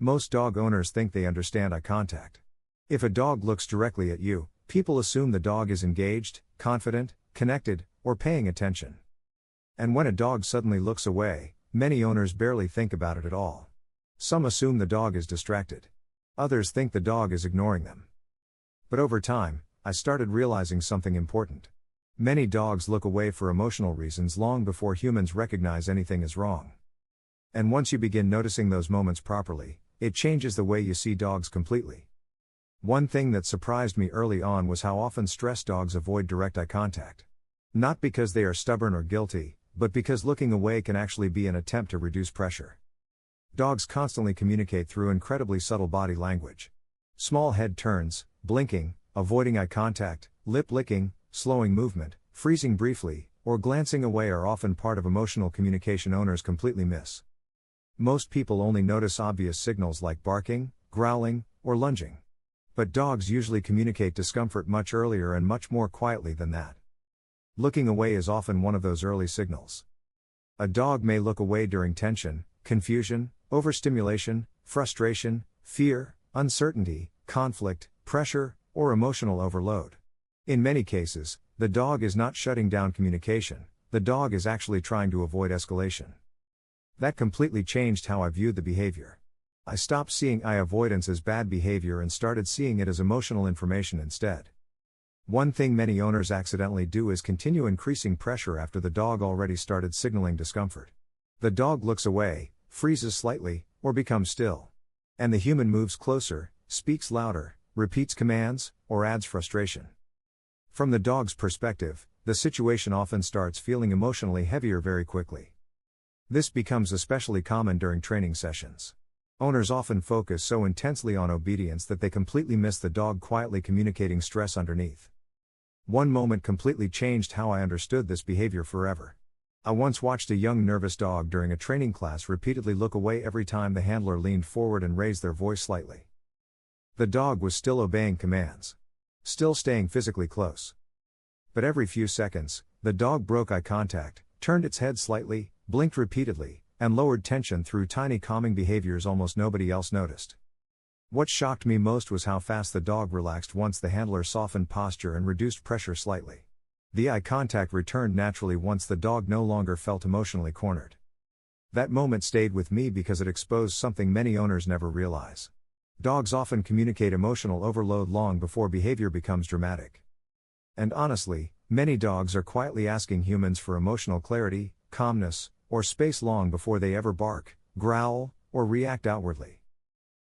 Most dog owners think they understand eye contact. If a dog looks directly at you, people assume the dog is engaged, confident, connected, or paying attention. And when a dog suddenly looks away, many owners barely think about it at all. Some assume the dog is distracted. Others think the dog is ignoring them. But over time, I started realizing something important. Many dogs look away for emotional reasons long before humans recognize anything is wrong. And once you begin noticing those moments properly, it changes the way you see dogs completely. One thing that surprised me early on was how often stressed dogs avoid direct eye contact. Not because they are stubborn or guilty, but because looking away can actually be an attempt to reduce pressure. Dogs constantly communicate through incredibly subtle body language. Small head turns, blinking, avoiding eye contact, lip licking, slowing movement, freezing briefly, or glancing away are often part of emotional communication owners completely miss. Most people only notice obvious signals like barking, growling, or lunging. But dogs usually communicate discomfort much earlier and much more quietly than that. Looking away is often one of those early signals. A dog may look away during tension, confusion, overstimulation, frustration, fear, uncertainty, conflict, pressure, or emotional overload. In many cases, the dog is not shutting down communication, the dog is actually trying to avoid escalation. That completely changed how I viewed the behavior. I stopped seeing eye avoidance as bad behavior and started seeing it as emotional information instead. One thing many owners accidentally do is continue increasing pressure after the dog already started signaling discomfort. The dog looks away, freezes slightly, or becomes still. And the human moves closer, speaks louder, repeats commands, or adds frustration. From the dog's perspective, the situation often starts feeling emotionally heavier very quickly. This becomes especially common during training sessions. Owners often focus so intensely on obedience that they completely miss the dog quietly communicating stress underneath. One moment completely changed how I understood this behavior forever. I once watched a young nervous dog during a training class repeatedly look away every time the handler leaned forward and raised their voice slightly. The dog was still obeying commands. Still staying physically close. But every few seconds, the dog broke eye contact, turned its head slightly, blinked repeatedly, and lowered tension through tiny calming behaviors almost nobody else noticed. What shocked me most was how fast the dog relaxed once the handler softened posture and reduced pressure slightly. The eye contact returned naturally once the dog no longer felt emotionally cornered. That moment stayed with me because it exposed something many owners never realize. Dogs often communicate emotional overload long before behavior becomes dramatic. And honestly, many dogs are quietly asking humans for emotional clarity, calmness, or space long before they ever bark, growl, or react outwardly.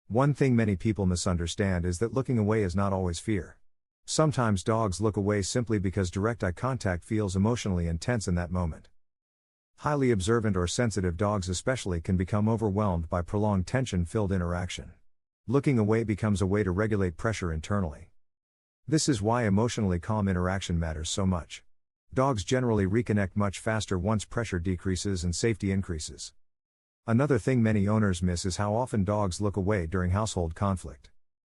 One thing many people misunderstand is that looking away is not always fear. Sometimes dogs look away simply because direct eye contact feels emotionally intense in that moment. Highly observant or sensitive dogs especially can become overwhelmed by prolonged tension-filled interaction. Looking away becomes a way to regulate pressure internally. This is why emotionally calm interaction matters so much. Dogs generally reconnect much faster once pressure decreases and safety increases. Another thing many owners miss is how often dogs look away during household conflict.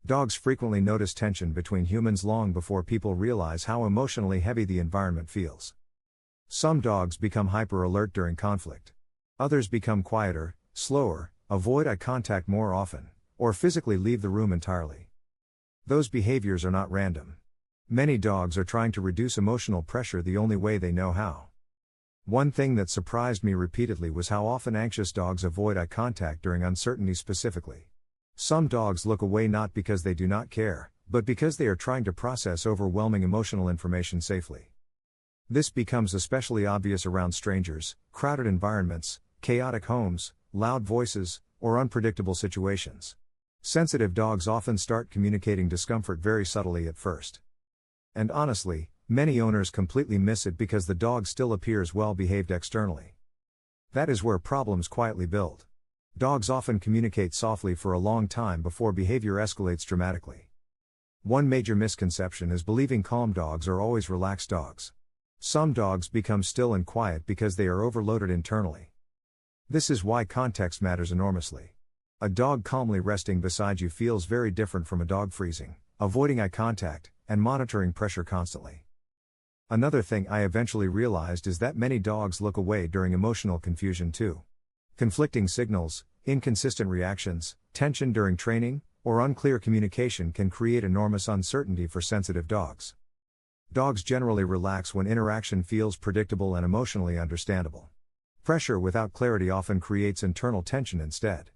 Dogs frequently notice tension between humans long before people realize how emotionally heavy the environment feels. Some dogs become hyper-alert during conflict. Others become quieter, slower, avoid eye contact more often, or physically leave the room entirely. Those behaviors are not random. Many dogs are trying to reduce emotional pressure the only way they know how. One thing that surprised me repeatedly was how often anxious dogs avoid eye contact during uncertainty specifically. Some dogs look away not because they do not care, but because they are trying to process overwhelming emotional information safely. This becomes especially obvious around strangers, crowded environments, chaotic homes, loud voices, or unpredictable situations. Sensitive dogs often start communicating discomfort very subtly at first. And honestly, many owners completely miss it because the dog still appears well behaved externally. That is where problems quietly build. Dogs often communicate softly for a long time before behavior escalates dramatically. One major misconception is believing calm dogs are always relaxed dogs. Some dogs become still and quiet because they are overloaded internally. This is why context matters enormously. A dog calmly resting beside you feels very different from a dog freezing, avoiding eye contact, and monitoring pressure constantly. Another thing I eventually realized is that many dogs look away during emotional confusion too. Conflicting signals, inconsistent reactions, tension during training, or unclear communication can create enormous uncertainty for sensitive dogs. Dogs generally relax when interaction feels predictable and emotionally understandable. Pressure without clarity often creates internal tension instead.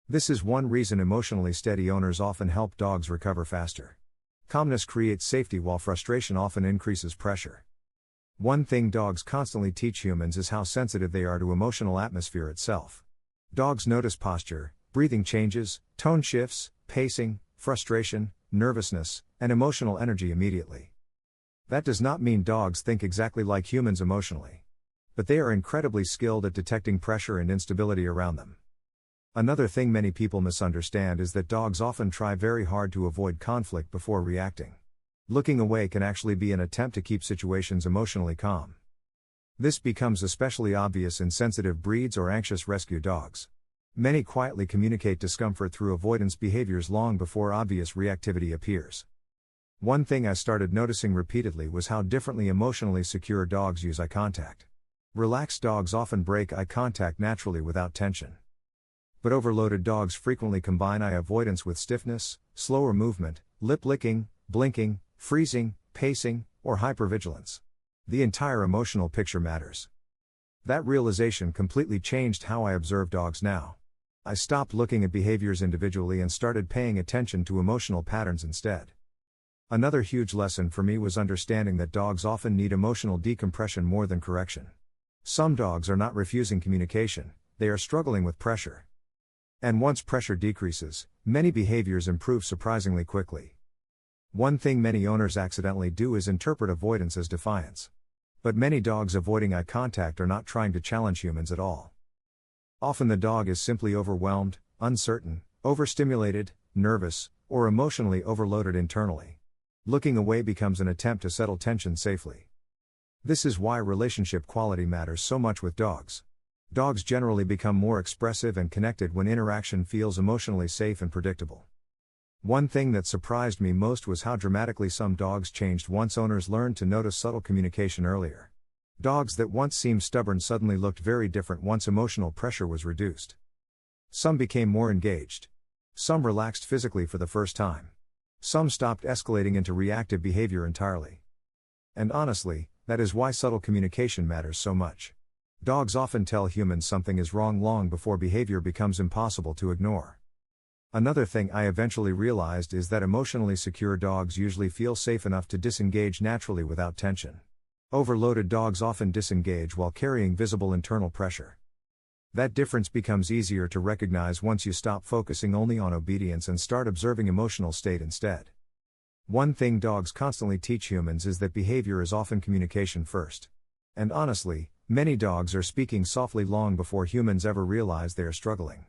This is one reason emotionally steady owners often help dogs recover faster. Calmness creates safety while frustration often increases pressure. One thing dogs constantly teach humans is how sensitive they are to emotional atmosphere itself. Dogs notice posture, breathing changes, tone shifts, pacing, frustration, nervousness, and emotional energy immediately. That does not mean dogs think exactly like humans emotionally. But they are incredibly skilled at detecting pressure and instability around them. Another thing many people misunderstand is that dogs often try very hard to avoid conflict before reacting. Looking away can actually be an attempt to keep situations emotionally calm. This becomes especially obvious in sensitive breeds or anxious rescue dogs. Many quietly communicate discomfort through avoidance behaviors long before obvious reactivity appears. One thing I started noticing repeatedly was how differently emotionally secure dogs use eye contact. Relaxed dogs often break eye contact naturally without tension. But overloaded dogs frequently combine eye avoidance with stiffness, slower movement, lip licking, blinking, freezing, pacing, or hypervigilance. The entire emotional picture matters. That realization completely changed how I observe dogs now. I stopped looking at behaviors individually and started paying attention to emotional patterns instead. Another huge lesson for me was understanding that dogs often need emotional decompression more than correction. Some dogs are not refusing communication, they are struggling with pressure. And once pressure decreases, many behaviors improve surprisingly quickly. One thing many owners accidentally do is interpret avoidance as defiance. But many dogs avoiding eye contact are not trying to challenge humans at all. Often the dog is simply overwhelmed, uncertain, overstimulated, nervous, or emotionally overloaded internally. Looking away becomes an attempt to settle tension safely. This is why relationship quality matters so much with dogs. Dogs generally become more expressive and connected when interaction feels emotionally safe and predictable. One thing that surprised me most was how dramatically some dogs changed once owners learned to notice subtle communication earlier. Dogs that once seemed stubborn suddenly looked very different once emotional pressure was reduced. Some became more engaged. Some relaxed physically for the first time. Some stopped escalating into reactive behavior entirely. And honestly, that is why subtle communication matters so much. Dogs often tell humans something is wrong long before behavior becomes impossible to ignore. Another thing I eventually realized is that emotionally secure dogs usually feel safe enough to disengage naturally without tension. Overloaded dogs often disengage while carrying visible internal pressure. That difference becomes easier to recognize once you stop focusing only on obedience and start observing emotional state instead. One thing dogs constantly teach humans is that behavior is often communication first. And honestly, many dogs are speaking softly long before humans ever realize they are struggling.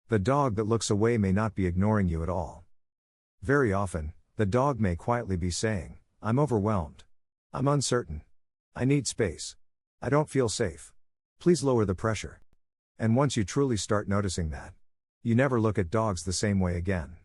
The dog that looks away may not be ignoring you at all. Very often, the dog may quietly be saying, "I'm overwhelmed. I'm uncertain. I need space. I don't feel safe. Please lower the pressure." And once you truly start noticing that, you never look at dogs the same way again.